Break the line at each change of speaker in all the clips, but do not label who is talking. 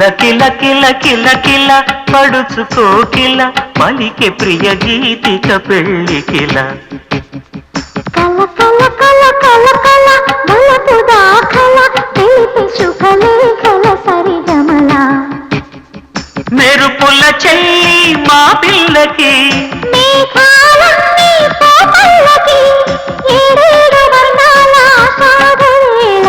కిల కిల కిల కిల కిల పడుచుకోకిల పలికే ప్రియ గీతిక పెళ్ళికిల
కల కల కల కల కల బలపు దాఖల తెలిపి శుభలేఖల సరిగమల
మెరుపుల చెల్లి మా పిల్లకి
మేఘాలన్నీ పోపల్లకి ఏడేడు వర్ణాల ఆషాఢవేళ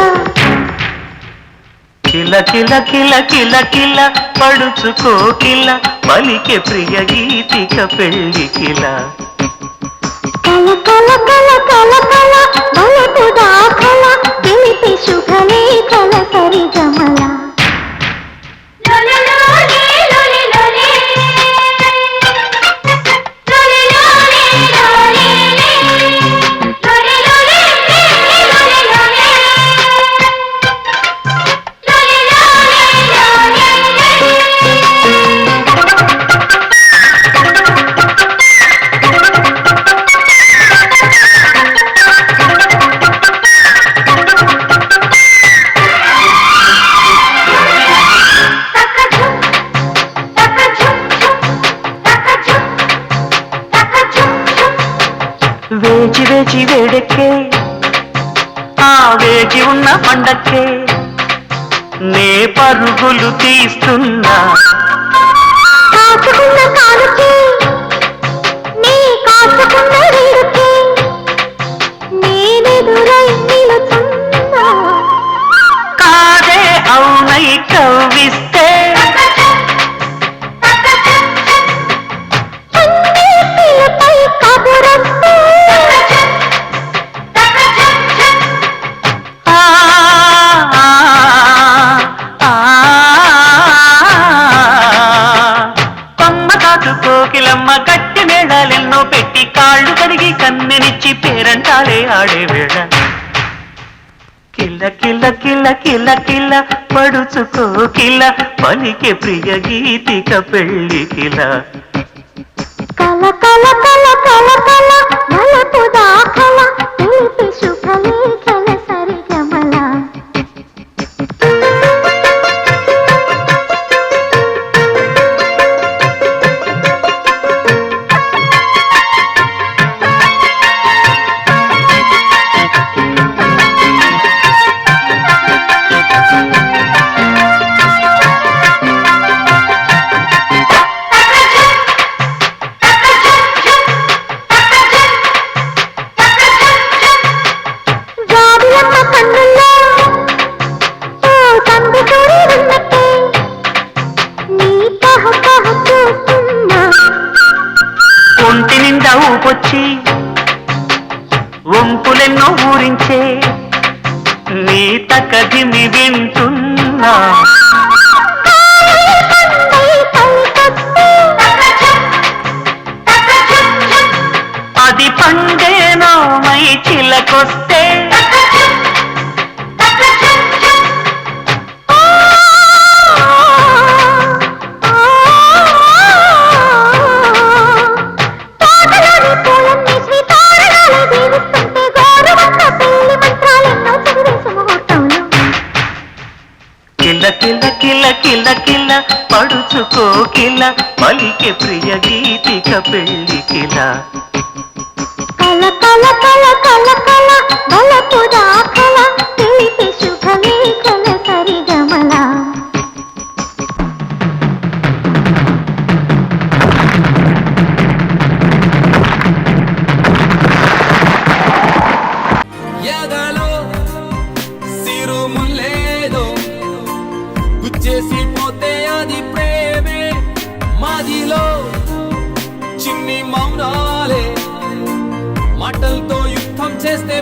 కిల కిల కిల కిల కిల పడుచుకోకిల పలికే ప్రియ గీతిక పెళ్ళికిల
కల కల కల కల కల బలపు దాఖల తెలిపి శుభలేఖల సరిగమల
వేచి వేచి వేడెక్కే ఆ వేచి ఉన్న పండక్కే నే పరుగులు తీస్తున్నా
కాచుకున్న కానుకే నీ కాచుకున్న రేడుకే నేనెదురై నిలుచున్నా
కాదే అవునై కవ్విస్తే
పిల్లపై కబురొస్తే
కొమ్మ కాదు కోకిలమ్మ గట్టి మేళాలెన్నో పెట్టి కాళ్ళు కడిగి కన్నెనిచ్చి పేరంటాలే ఆడే వేళ కిల కిల కిల కిల కిల పడుచుకోకిల పలికే ప్రియ గీతిక పెళ్ళికిల
కల కల కల కల కల బలపు దాఖల తెలిపి శుభలేఖల సరిగమల జాబిలమ్మ కన్నుల్లో ఓ తండ్రి ఉన్నట్టే నీ కహ కహ చూస్తున్నా
ఒంటి నిండా ఊపొచ్చి వంపులెన్నో ఊరించే నీ తకదిమి వింటున్నా అది పండేనో మై చిలకొస్తే కిల కిల కిల కిల కిల పడుచుకోకిల పలికే ప్రియ గీతిక పెళ్ళికిల
కల కల కల కల కల బలపు దాఖల తెలిపి శుభలేఖల సరిగమల
ఎదలో సిరుములేదో గుచ్చేసిపోతే అది ప్రేమే మాదిలో చిన్ని మౌనాలే మాటలతో యుద్ధం చేస్తే